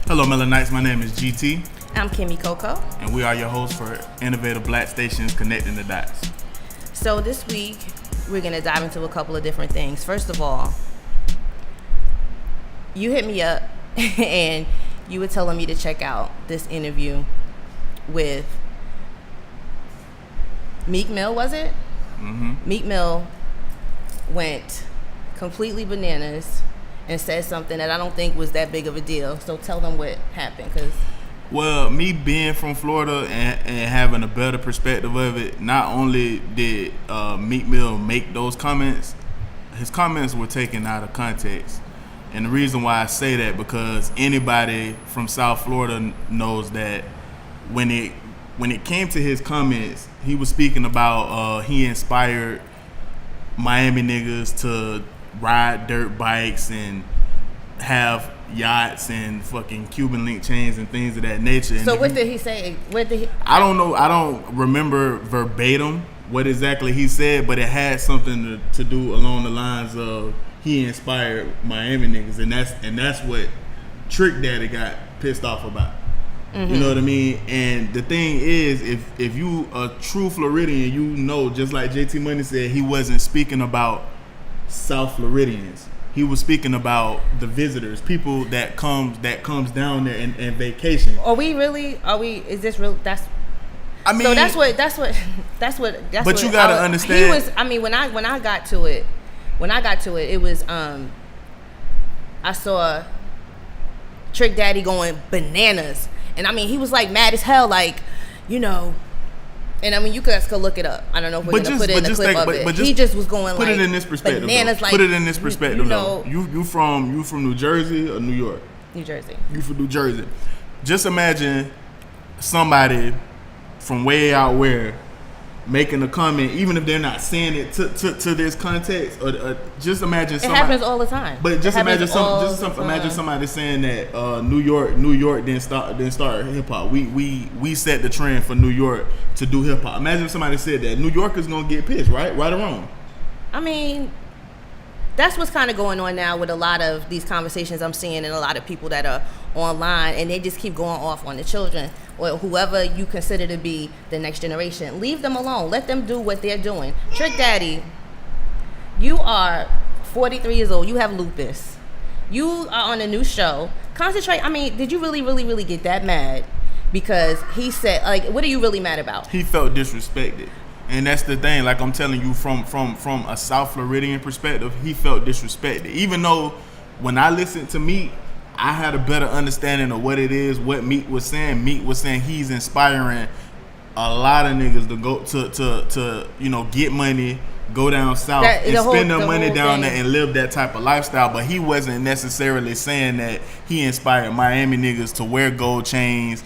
Hello, Melanites. My name is GT. I'm Kymmy Cocoa. And we are your hosts for Innovative Black Stations Connecting the Dots. So this week, we're going to dive into a couple of different things. First of all, you hit me up and you were telling me to check out this interview with Meek Mill, was it? Mm-hmm. Meek Mill went completely bananas and said something that I don't think was that big of a deal. So tell them what happened, Well, me being from Florida and having a better perspective of it, not only did Meek Mill make those comments, his comments were taken out of context. And the reason why I say that, because anybody from South Florida knows that when it came to his comments, he was speaking about he inspired Miami niggas to ride dirt bikes and have yachts and fucking Cuban link chains and things of that nature. So what did he say? I don't know. I don't remember verbatim what exactly he said, but it had something to do along the lines of he inspired Miami niggas, and that's what Trick Daddy got pissed off about. Mm-hmm. You know what I mean? And the thing is, if you a true Floridian, you know, just like JT Money said, he wasn't speaking about South Floridians. He was speaking about the visitors, people that comes down there and vacation. Is this real? I mean, so that's what. But you gotta understand. He was. I mean, when I got to it, it was. I saw Trick Daddy going bananas, and I mean, he was like mad as hell, like, you know. And I mean, you guys could look it up. I don't know if we're gonna put it in a clip of it. He just was going like, put it in this perspective. Bananas, like, put it in this perspective. You know, you from New Jersey or New York? New Jersey. You from New Jersey? Just imagine somebody from way out where making a comment, even if they're not saying it to this context, or just imagine somebody. It happens all the time. But just imagine imagine somebody saying that New York didn't start hip hop. We set the trend for New York to do hip hop. Imagine if somebody said that. New Yorkers gonna get pissed, right or wrong? I mean, that's what's kind of going on now with a lot of these conversations I'm seeing, and a lot of people that are online, and they just keep going off on the children or whoever you consider to be the next generation. Leave them alone. Let them do what they're doing. Trick Daddy, you are 43 years old. You have lupus. You are on a new show. Concentrate. I mean, did you really get that mad? Because he said, like, what are you really mad about? He felt disrespected. And that's the thing, like I'm telling you, from a South Floridian perspective, he felt disrespected. Even though when I listened to Meek, I had a better understanding of what it is, what Meek was saying. Meek was saying he's inspiring a lot of niggas to go to you know, get money, go down south and spend their money down there and live that type of lifestyle. But he wasn't necessarily saying that he inspired Miami niggas to wear gold chains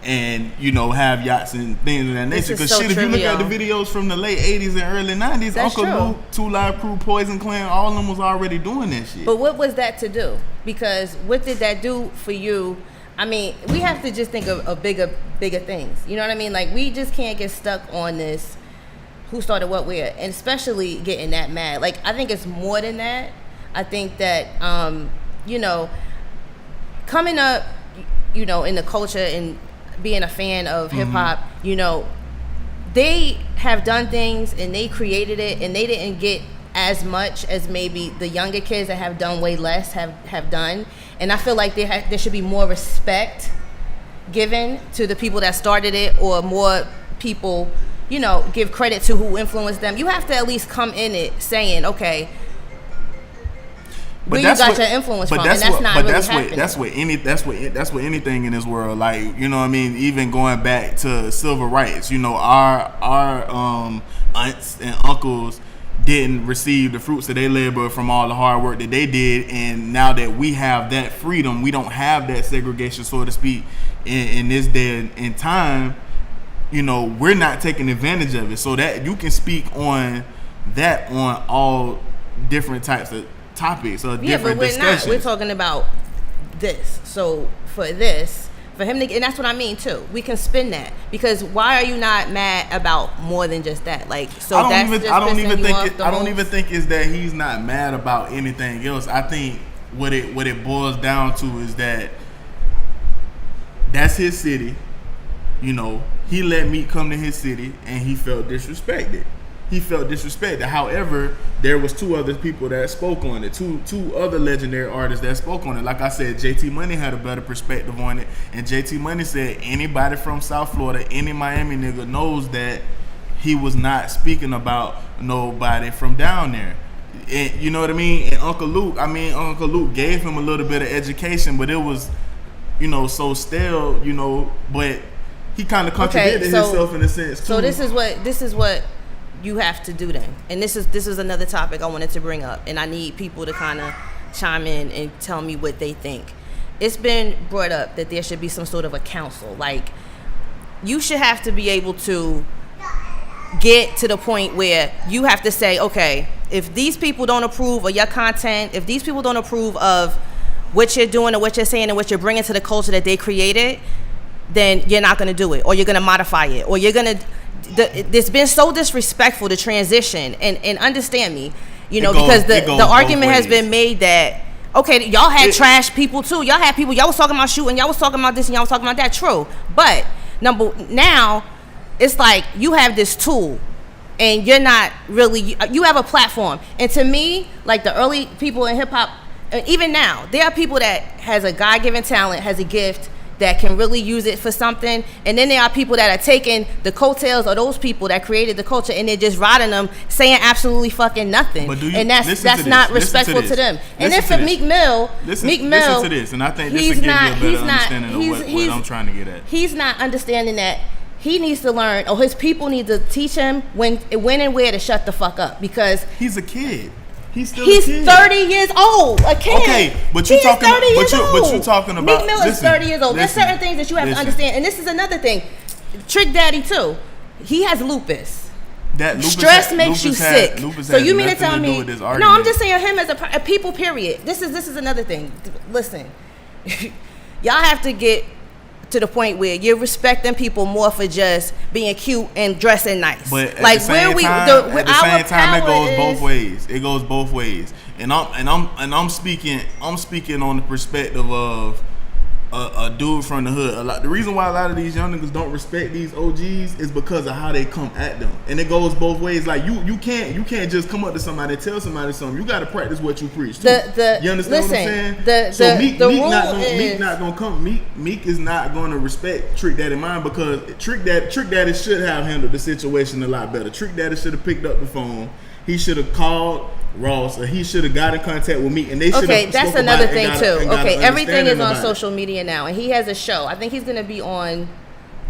and, you know, have yachts and things of that nature. Because if you look at the videos from the late 80s and early 90s, that's Uncle true. Luke, 2 Live Crew, Poison Clan, all of them was already doing that shit. But what was that to do? Because what did that do for you? I mean, we have to just think of bigger things. You know what I mean? Like, we just can't get stuck on this who started what where, and especially getting that mad. Like, I think it's more than that. I think that, you know, coming up, you know, in the culture and being a fan of hip hop, you know, they have done things and they created it, and they didn't get as much as maybe the younger kids that have done way less have done. And I feel like there should be more respect given to the people that started it, or more people, you know, give credit to who influenced them. You have to at least come in it saying, okay, where you got your influence from, and that's not really happening. That's what anything in this world, like, you know what I mean, even going back to civil rights, you know, our aunts and uncles didn't receive the fruits of their labor from all the hard work that they did, and now that we have that freedom, we don't have that segregation, so to speak, in this day and time, you know, we're not taking advantage of it. So that you can speak on that on all different types of topics or different discussions. We're talking about this. So for him to, and that's what I mean too. We can spin that, because why are you not mad about more than just that? Like, so I don't even think it's that he's not mad about anything else. I think what it boils down to is that That's his city. You know, he let Meek come to his city, and he felt disrespected. However, there was two other people that spoke on it. Two other legendary artists that spoke on it. Like I said, JT Money had a better perspective on it, and JT Money said anybody from South Florida, any Miami nigga knows that he was not speaking about nobody from down there. And you know what I mean? And Uncle Luke gave him a little bit of education, but it was, you know, so stale, you know, but he kind of contradicted himself in a sense too. So this is what you have to do then. And this is another topic I wanted to bring up, and I need people to kind of chime in and tell me what they think. It's been brought up that there should be some sort of a council. Like, you should have to be able to get to the point where you have to say, okay, if these people don't approve of your content, if these people don't approve of what you're doing or what you're saying and what you're bringing to the culture that they created, then you're not going to do it, or you're going to modify it, or you're going to... It's been so disrespectful to transition, and understand me, you know, because the argument has been made that, okay, y'all had trash people too. Y'all had people, y'all was talking about shooting, y'all was talking about this, and y'all was talking about that. True. But now it's like you have this tool, and you're not really, you have a platform. And to me, like the early people in hip hop, even now, there are people that has a God-given talent, has a gift, that can really use it for something, and then there are people that are taking the coattails of those people that created the culture, and they're just riding them, saying absolutely fucking nothing. And that's not respectful to them. And then for Meek Mill, listen to this, and I think this will give you a better understanding of what I'm trying to get at. He's not understanding that he needs to learn, or his people need to teach him when and where to shut the fuck up, because he's a kid. He's 30 years old. A kid. Okay, but you're talking about Meek Mill is 30 years old. There's certain things that you have to understand, and this is another thing. Trick Daddy too. He has lupus. Stress makes you sick. So you mean to tell me? No, I'm just saying him as a people. Period. This is another thing. Listen, y'all have to get to the point where you're respecting people more for just being cute and dressing nice. But at the same time, it goes both ways. It goes both ways. And I'm speaking on the perspective of a dude from the hood. The reason why a lot of these young niggas don't respect these OGs is because of how they come at them. And it goes both ways. Like you can't just come up to somebody and tell somebody something. You got to practice what you preach. You understand what I'm saying? Meek is not going to respect Trick Daddy mine, because Trick Daddy should have handled the situation a lot better. Trick Daddy should have picked up the phone. He should have called Ross, or he should have got in contact with me, and they should have. Okay, that's another thing too. Okay, everything is on social media now, and he has a show. I think he's going to be on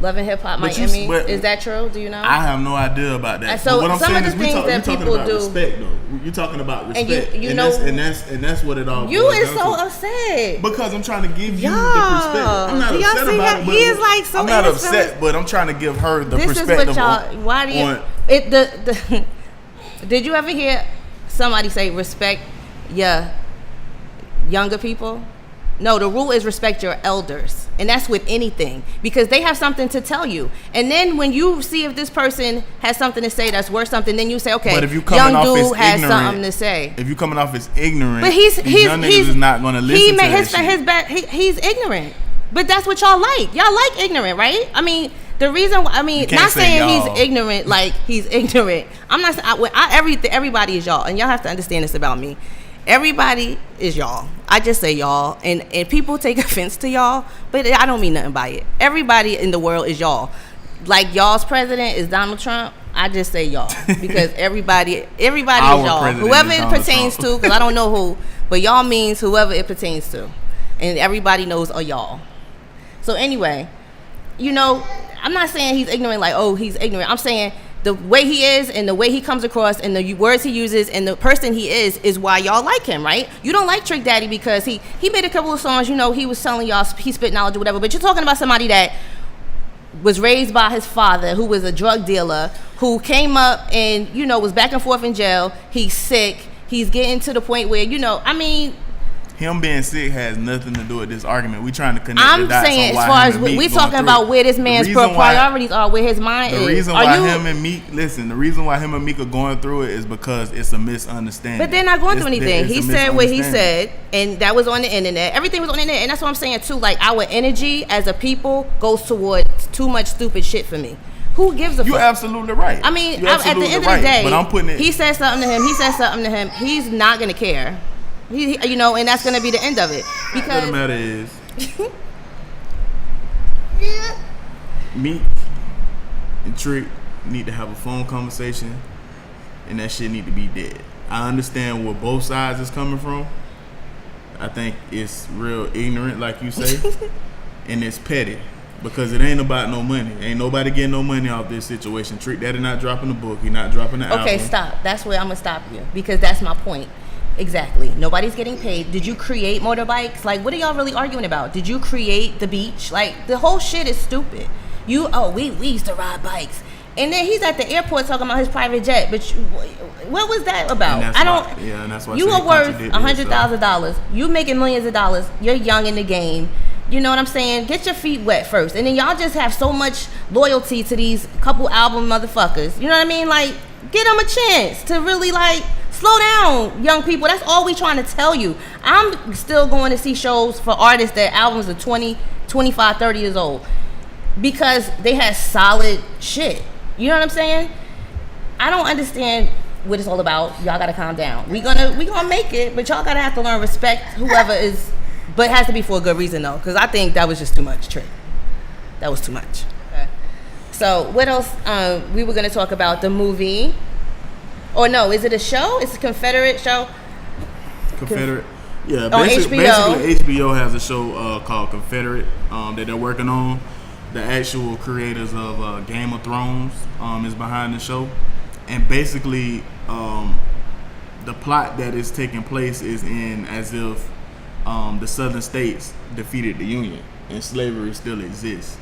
Love and Hip Hop Miami. Is that true? Do you know? I have no idea about that. So what I'm saying is, we're talking about respect, though. You're talking about respect, and that's what it all. You is so upset because I'm trying to give you the perspective. I'm not upset about it. He is like so. I'm not upset, but I'm trying to give her the perspective. This is what y'all. Why do you? Did you ever hear somebody say respect your younger people? No, the rule is respect your elders. And that's with anything, because they have something to tell you. And then when you see if this person has something to say that's worth something, then you say, okay, but if you young dude has something to say. If you coming off as ignorant, but young niggas is not going to listen to that shit. He's ignorant. But that's what y'all like. Y'all like ignorant, right? I mean, the reason, not saying he's ignorant like he's ignorant. I'm not. Everybody is y'all, and y'all have to understand this about me. Everybody is y'all. I just say y'all, and people take offense to y'all, but I don't mean nothing by it. Everybody in the world is y'all. Like y'all's president is Donald Trump. I just say y'all because everybody is y'all. Whoever it pertains to, because I don't know who, but y'all means whoever it pertains to, and everybody knows a y'all. So anyway, I'm not saying he's ignorant like, oh, he's ignorant. I'm saying the way he is and the way he comes across and the words he uses and the person he is why y'all like him, right? You don't like Trick Daddy because he made a couple of songs, he was telling y'all he spit knowledge or whatever, but you're talking about somebody that was raised by his father, who was a drug dealer, who came up and, was back and forth in jail. He's sick. He's getting to the point where, him being sick has nothing to do with this argument. We trying to connect the I'm dots saying, on as why far him as and Meek we going talking through about it. where this man's priorities are, where his mind is. The reason why him and Meek, listen, the reason why him and Meek are going through it is because it's a misunderstanding. But they're not going through anything. He said what he said, and that was on the internet. Everything was on the internet, and that's what I'm saying too. Like, our energy as a people goes towards too much stupid shit for me. Who gives a fuck? You're absolutely right. I mean, at the end of the day, but I'm putting it. He said something to him. He said something to him. He's not gonna care. He, you know, and that's gonna be the end of it. Because the matter is, Meek and Trick need to have a phone conversation, and that shit need to be dead. I understand where both sides is coming from. I think it's real ignorant, like you say, and it's petty. Because it ain't about no money. Ain't nobody getting no money off this situation. Trick Daddy not dropping the book. He not dropping the album. Okay, stop. That's where I'm gonna stop you, because that's my point. Exactly. Nobody's getting paid. Did you create motorbikes? Like, what are y'all really arguing about? Did you create the beach? Like, the whole shit is stupid. We used to ride bikes. And then he's at the airport talking about his private jet. But what was that about? And that's why you are worth $100,000. You making millions of dollars. You're young in the game. You know what I'm saying? Get your feet wet first. And then y'all just have so much loyalty to these couple album motherfuckers. You know what I mean? Like, get them a chance to really, like, slow down, young people. That's all we trying to tell you. I'm still going to see shows for artists that albums are 20, 25, 30 years old, because they had solid shit. You know what I'm saying? I don't understand what it's all about. Y'all gotta calm down. We gonna make it, but y'all gotta have to learn respect whoever is. But it has to be for a good reason, though, because I think that was just too much, Trick. That was too much. Okay. So what else? We were gonna talk about the movie. Or no, is it a show? It's a Confederate show. Confederate. Yeah, on basically HBO. HBO has a show called Confederate that they're working on. The actual creators of Game of Thrones is behind the show, and basically the plot that is taking place is in as if the southern states defeated the Union and slavery still exists.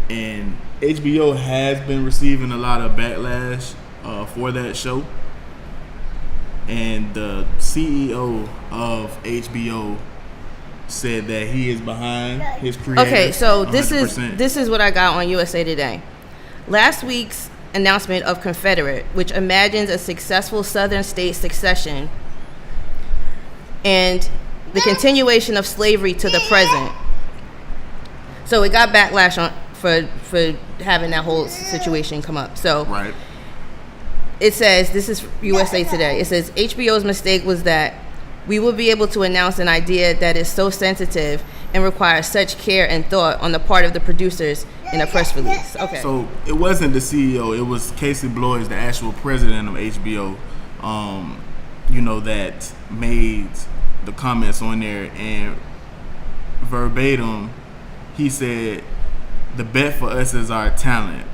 And HBO has been receiving a lot of backlash for that show. And the CEO of HBO said that he is behind his creators. Okay, so 100%. this is what I got on USA Today. Last week's announcement of Confederate, which imagines a successful southern state succession and the continuation of slavery to the present. So it got backlash for having that whole situation come up. So right. It says, this is USA Today. It says HBO's mistake was that we will be able to announce an idea that is so sensitive and requires such care and thought on the part of the producers in a press release. Okay. So it wasn't the CEO. It was Casey Bloys, the actual president of HBO, that made the comments on there. And verbatim, he said, "The bet for us is our talent.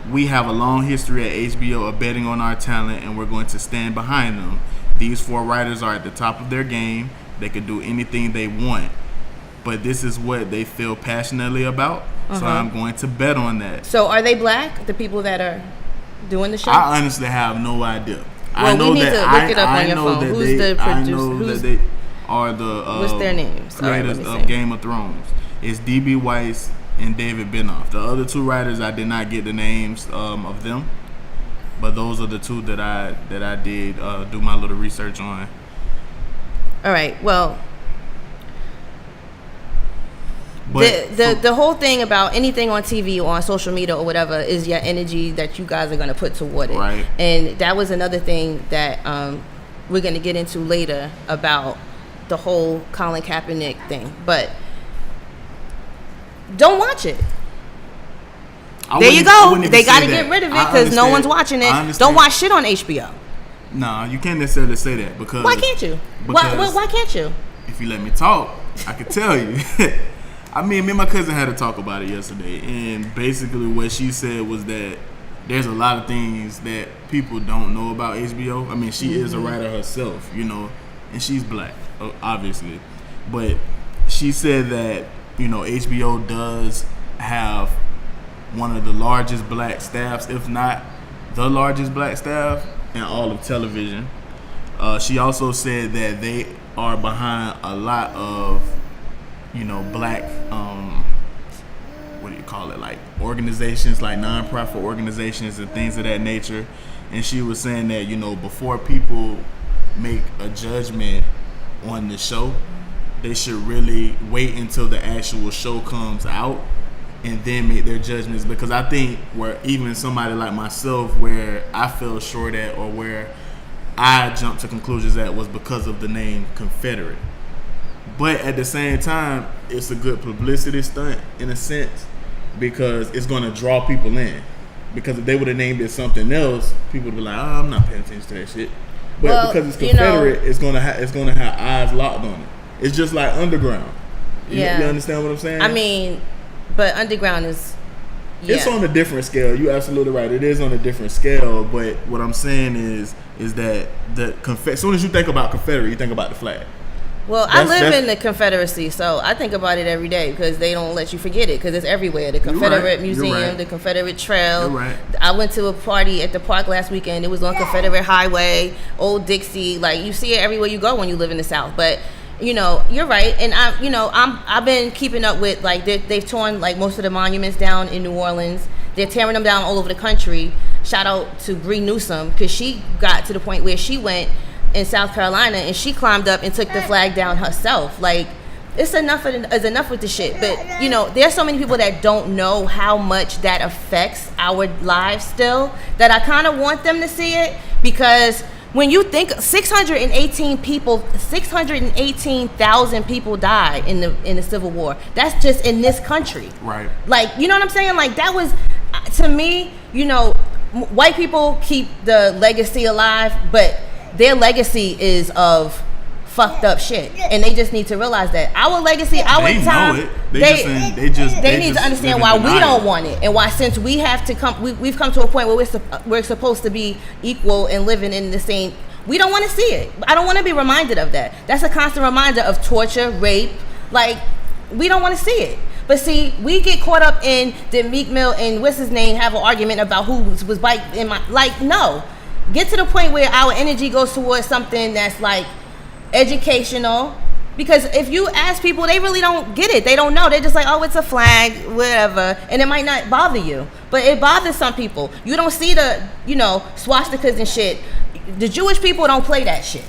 We have a long history at HBO of betting on our talent, and we're going to stand behind them. These 4 writers are at the top of their game. They can do anything they want. But this is what they feel passionately about, so I'm going to bet on that." So are they black, the people that are doing the show? I honestly have no idea. Well, I know we need that, to look it up on your phone. Who's the producer? I know that they are the what's their names? creators of Game of Thrones. It's D.B. Weiss and David Benioff. The other 2 writers, I did not get the names of them, but those are the 2 that I did do my little research on. All right. Well, but the whole thing about anything on TV or on social media or whatever is your energy that you guys are going to put toward it. Right. And that was another thing that we're going to get into later about the whole Colin Kaepernick thing. But don't watch it. There you go. They got to get rid of it because no one's watching it. Don't watch shit on HBO. Nah, you can't necessarily say that because... Why can't you? Why can't you? If you let me talk, I could tell you. I mean, me and my cousin had to talk about it yesterday, and basically what she said was that there's a lot of things that people don't know about HBO. I mean, she is a writer herself, and she's black, obviously. But she said that, HBO does have one of the largest black staffs, if not the largest black staff in all of television. She also said that they are behind a lot of, black, what do you call it, like organizations, like nonprofit organizations and things of that nature. And she was saying that, before people make a judgment on the show, they should really wait until the actual show comes out and then make their judgments. Because I think where even somebody like myself, where I fell short at, or where I jumped to conclusions at, was because of the name Confederate. But at the same time, it's a good publicity stunt in a sense, because it's going to draw people in. Because if they would have named it something else, people would be like, "Oh, I'm not paying attention to that shit." But because it's Confederate, it's gonna have eyes locked on it. It's just like Underground. You understand what I'm saying? I mean, but Underground is. Yeah. It's on a different scale. You're absolutely right. It is on a different scale. But what I'm saying is that as soon as you think about Confederate, you think about the flag. Well, I live in the Confederacy, so I think about it every day because they don't let you forget it because it's everywhere. The Confederate Museum, the Confederate Trail. You're right. I went to a party at the park last weekend. It was on Confederate Highway, Old Dixie. Like, you see it everywhere you go when you live in the South. But you're right, and I've been keeping up with, like, they've torn like most of the monuments down in New Orleans. They're tearing them down all over the country. Shout out to Bree Newsom because she got to the point where she went in South Carolina and she climbed up and took the flag down herself. Like, it's enough with the shit. But there's so many people that don't know how much that affects our lives still, that I kind of want them to see it. Because when you think 618,000 people died in the Civil War. That's just in this country. Right. Like, you know what I'm saying? Like, that was, to me, white people keep the legacy alive, but their legacy is of fucked up shit, and they just need to realize that our legacy, our time, they need to understand why we don't want it, and why, since we have to come, we've come to a point where we're supposed to be equal and living in the same. We don't want to see it. I don't want to be reminded of that. That's a constant reminder of torture, rape. Like, we don't want to see it. But see, we get caught up in the Meek Mill and what's his name have an argument about who was white in my, like, no. Get to the point where our energy goes towards something that's like educational. Because if you ask people, they really don't get it. They don't know. They're just like, oh, it's a flag, whatever. And it might not bother you. But it bothers some people. You don't see the, swastikas and shit. The Jewish people don't play that shit.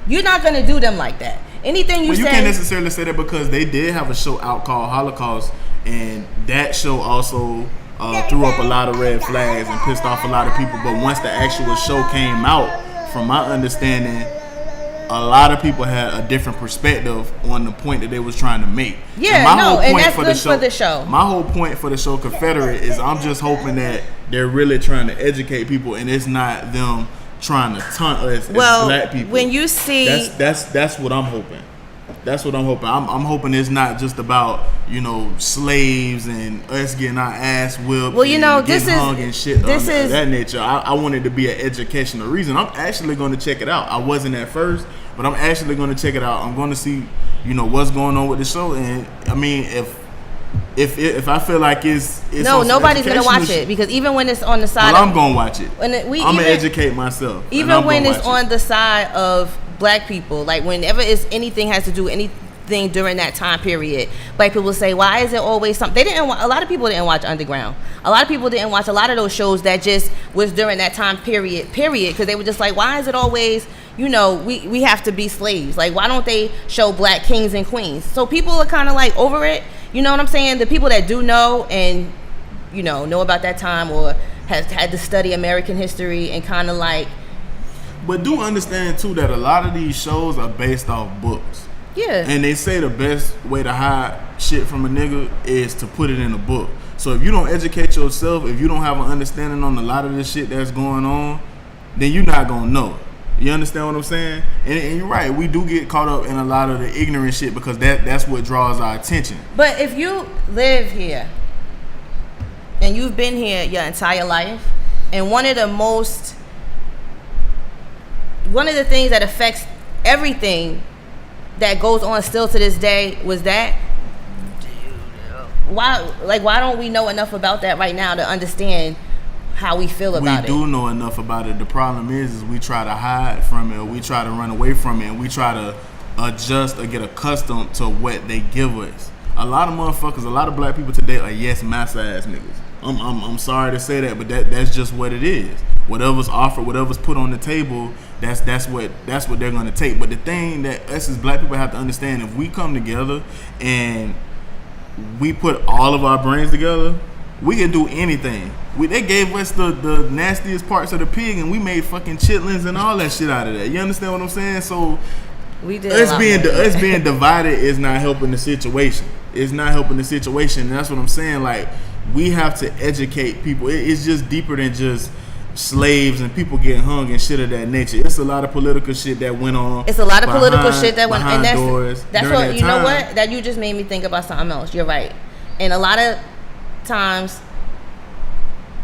You're not going to do them like that. Anything you say. You can't necessarily say that, because they did have a show out called Holocaust. And that show also threw up a lot of red flags and pissed off a lot of people. But once the actual show came out, from my understanding, a lot of people had a different perspective on the point that they was trying to make. Yeah, and that's good for the show. My whole point for the show Confederate is I'm just hoping that they're really trying to educate people, and it's not them trying to taunt us as black people. When you see, that's what I'm hoping. That's what I'm hoping. I'm hoping it's not just about, slaves and us getting our ass whipped, and getting hung and shit of that nature. I want it to be an educational reason. I'm actually going to check it out. I wasn't at first, but I'm actually going to check it out. I'm going to see, what's going on with the show. And I mean, if I feel like it's nobody's gonna watch it, because even when it's on the side, I'm gonna watch it. I'm gonna educate myself. Even when it's on the side of black people, like whenever anything has to do anything during that time period, black people say, why is it always something? A lot of people didn't watch Underground. A lot of people didn't watch a lot of those shows that just was during that time period, because they were just like, why is it always, we have to be slaves? Like, why don't they show black kings and queens? So people are kind of like over it. You know what I'm saying? The people that do know and, know about that time, or have had to study American history and kind of like. But do understand, too, that a lot of these shows are based off books. Yeah. And they say the best way to hide shit from a nigga is to put it in a book. So if you don't educate yourself, if you don't have an understanding on a lot of this shit that's going on, then you're not going to know. You understand what I'm saying? And you're right, we do get caught up in a lot of the ignorant shit, because that's what draws our attention. But if you live here and you've been here your entire life, and one of the things that affects everything that goes on still to this day was that, why don't we know enough about that right now to understand how we feel about it. We do know enough about it. The problem is we try to hide from it, or we try to run away from it, and we try to adjust or get accustomed to what they give us. A lot of motherfuckers, a lot of black people today are yes massa ass niggas. I'm sorry to say that, but that's just what it is. Whatever's offered, whatever's put on the table, that's what they're gonna take. But the thing that us as black people have to understand, if we come together and we put all of our brains together, we can do anything. They gave us the nastiest parts of the pig, and we made fucking chitlins and all that shit out of that. You understand what I'm saying? So we did us being divided is not helping the situation. It's not helping the situation, and that's what I'm saying. Like, we have to educate people. It's just deeper than just slaves and people getting hung and shit of that nature. It's a lot of political shit that went on. It's a lot of political shit that went on, and that's what that you know what? That you just made me think about something else. You're right. And a lot of times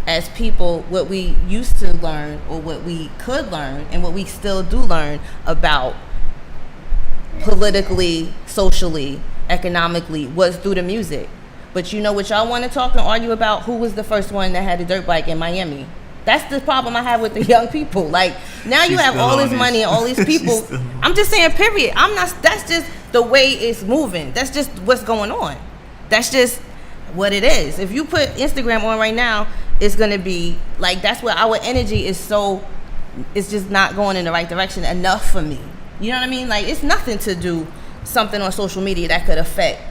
as people, what we used to learn, or what we could learn, and what we still do learn about politically, socially, economically, was through the music. But you know what y'all want to talk and argue about? Who was the first one that had a dirt bike in Miami? That's the problem I have with the young people. Like, now you have all this money and all these people. I'm just saying, period. That's just the way it's moving. That's just what's going on. That's just what it is. If you put Instagram on right now, it's going to be like, that's where our energy is it's just not going in the right direction enough for me. You know what I mean? Like, it's nothing to do something on social media that could affect.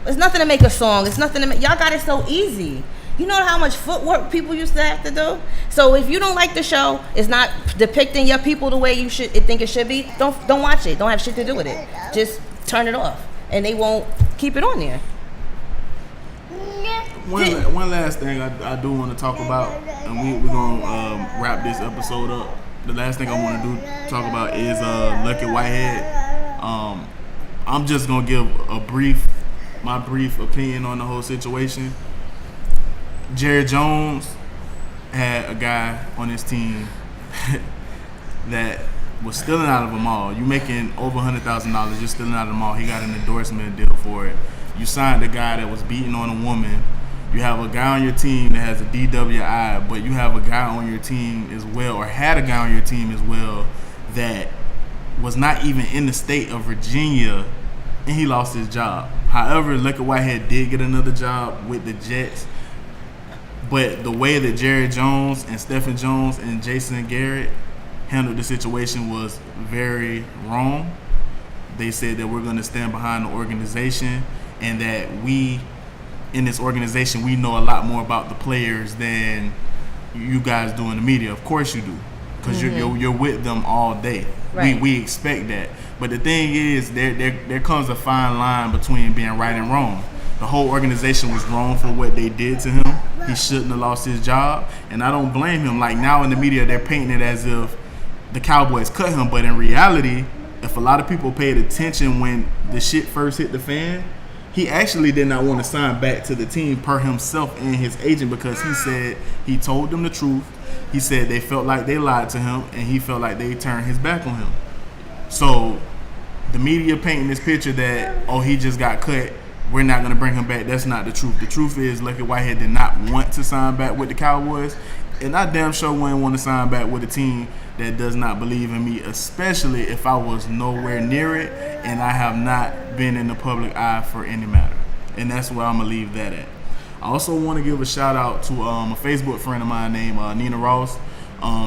It's nothing to make a song. It's nothing to make. Y'all got it so easy. You know how much footwork people used to have to do? So if you don't like the show, it's not depicting your people the way you should think it should be, don't watch it. Don't have shit to do with it. Just turn it off. And they won't keep it on there. One last thing I do want to talk about, and we're going to wrap this episode up. The last thing I want to talk about is Lucky Whitehead. I'm just going to give my brief opinion on the whole situation. Jerry Jones had a guy on his team that was stealing out of a mall. You making over $100,000, you're stealing out of the mall. He got an endorsement deal for it. You signed a guy that was beating on a woman. You have a guy on your team that has a DWI, but you have a guy on your team as well, or had a guy on your team as well, that was not even in the state of Virginia, and he lost his job. However, Lucky Whitehead did get another job with the Jets. But the way that Jerry Jones and Stephen Jones and Jason Garrett handled the situation was very wrong. They said that we're going to stand behind the organization, and that we, in this organization, we know a lot more about the players than you guys do in the media. Of course you do, because you're with them all day. Right. We expect that. But the thing is, there comes a fine line between being right and wrong. The whole organization was wrong for what they did to him. He shouldn't have lost his job, and I don't blame him. Like, now in the media, they're painting it as if the Cowboys cut him, but in reality, if a lot of people paid attention when the shit first hit the fan, he actually did not want to sign back to the team per himself and his agent, because he said he told them the truth. He said they felt like they lied to him, and he felt like they turned his back on him. So the media painting this picture that, oh, he just got cut, we're not going to bring him back. That's not the truth. The truth is Lucky Whitehead did not want to sign back with the Cowboys, and I damn sure wouldn't want to sign back with a team that does not believe in me, especially if I was nowhere near it and I have not been in the public eye for any matter. And that's where I'm going to leave that at. I also want to give a shout out to a Facebook friend of mine named Nina Ross.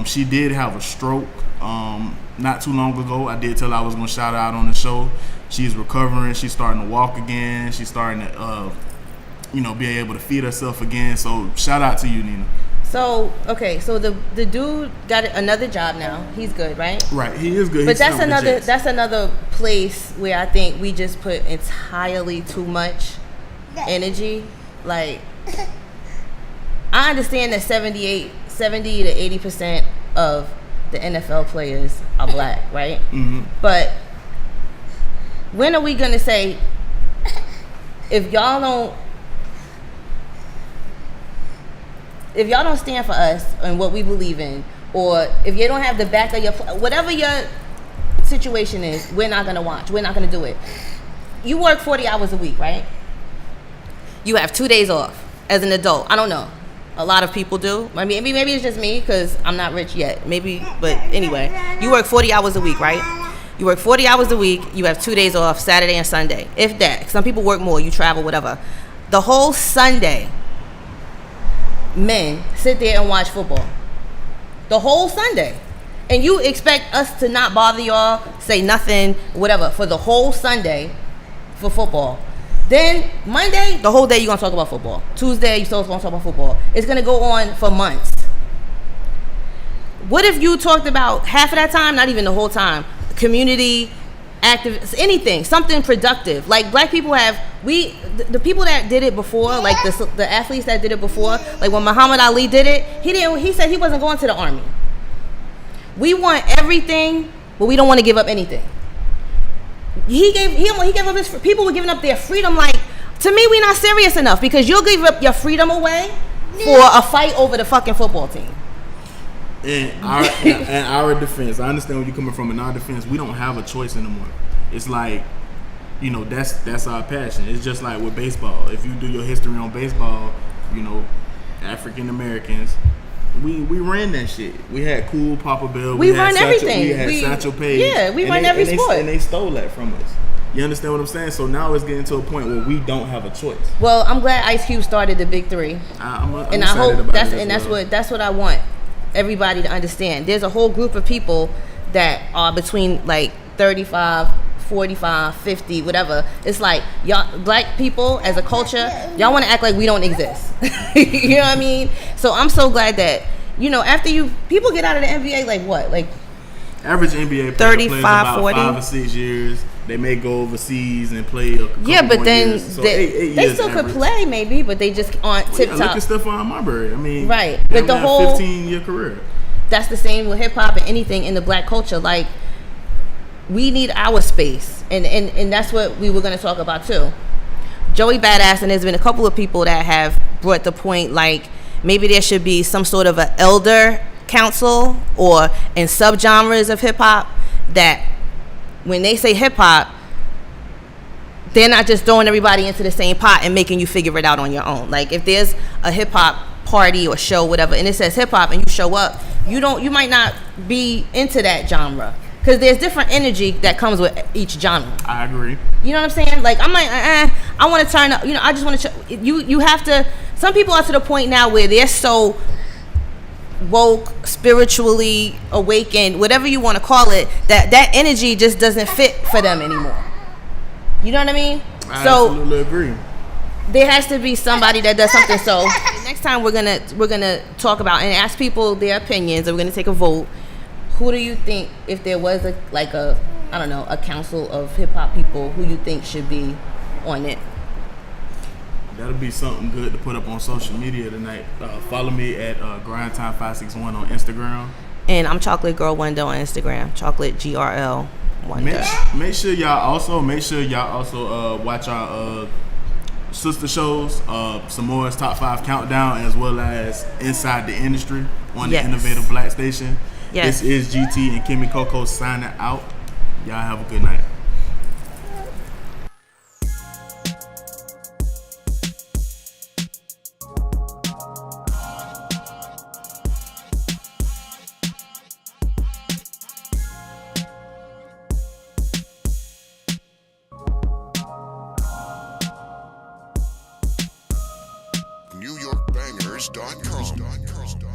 She did have a stroke not too long ago. I did tell her I was going to shout her out on the show. She's recovering. She's starting to walk again. She's starting to, be able to feed herself again. So shout out to you, Nina. So, okay, so the dude got another job now. He's good, right? Right, he is good. But that's another place where I think we just put entirely too much energy. Like, I understand that 70 to 80% of the NFL players are black, right? Mm-hmm. But when are we gonna say, if y'all don't stand for us and what we believe in, or if you don't have the back of your, whatever your situation is, we're not gonna watch. We're not gonna do it. You work 40 hours a week, right? You have 2 days off as an adult. I don't know. A lot of people do. I mean, maybe it's just me because I'm not rich yet. Maybe, but anyway, you work 40 hours a week, right? You work 40 hours a week. You have 2 days off, Saturday and Sunday. If that. Some people work more. You travel, whatever. The whole Sunday, men sit there and watch football. The whole Sunday. And you expect us to not bother y'all, say nothing, whatever, for the whole Sunday for football. Then Monday, the whole day you're going to talk about football. Tuesday, you're still going to talk about football. It's going to go on for months. What if you talked about half of that time, not even the whole time, community, active, anything, something productive. Like black people have, the people that did it before, like the athletes that did it before, like when Muhammad Ali did it, he said he wasn't going to the army. We want everything, but we don't want to give up anything. He gave up his, people were giving up their freedom. Like, to me, we're not serious enough because you'll give up your freedom away for a fight over the fucking football team. In our defense, I understand where you're coming from. In our defense, we don't have a choice anymore. It's like, you know, that's our passion. It's just like with baseball. If you do your history on baseball, you know, African Americans, we ran that shit. We had Cool, Papa Bell. We run everything. We had Satchel Paige. Yeah, we run every sport. And they stole that from us. You understand what I'm saying? So now it's getting to a point where we don't have a choice. Well, I'm glad Ice Cube started the Big Three. I'm and I hope that's what I want everybody to understand. There's a whole group of people that are between like 35, 45, 50, whatever. It's like y'all black people as a culture, y'all want to act like we don't exist. You know what I mean? So I'm so glad that, you know, after people get out of the NBA, like what? Like average NBA player 35, plays about 40? 5 or 6 years. They may go overseas and play a couple but then years. So they still average. could play maybe, but they just aren't tip top. Look at Stephon Marbury. I mean, right. But the whole 15-year career. That's the same with hip hop and anything in the black culture. Like, we need our space, and that's what we were going to talk about too. Joey Badass, and there's been a couple of people that have brought the point, like maybe there should be some sort of an elder council or in subgenres of hip hop that when they say hip hop, they're not just throwing everybody into the same pot and making you figure it out on your own. Like if there's a hip hop party or show, whatever, and it says hip hop and you show up, you might not be into that genre because there's different energy that comes with each genre. I agree. You know what I'm saying? Like I might, I want to turn up. You know, I just want to. You have to. Some people are to the point now where they're so woke, spiritually awakened, whatever you want to call it, that energy just doesn't fit for them anymore. You know what I mean? I absolutely agree. There has to be somebody that does something. So next time we're gonna talk about and ask people their opinions, and we're gonna take a vote. Who do you think, if there was a council of hip hop people, who you think should be on it? That'll be something good to put up on social media tonight. Follow me at GrindTime561 on Instagram. And I'm Chocolate Girl Wonder on Instagram. Chocolate GRL Wonder. Make sure y'all also watch our sister shows, Samoa's Top 5 Countdown, as well as Inside the Industry on the Innovative Black Station. Yes. This is GT and Kymmy Cocoa signing out. Y'all have a good night. NewYorkBangers.com.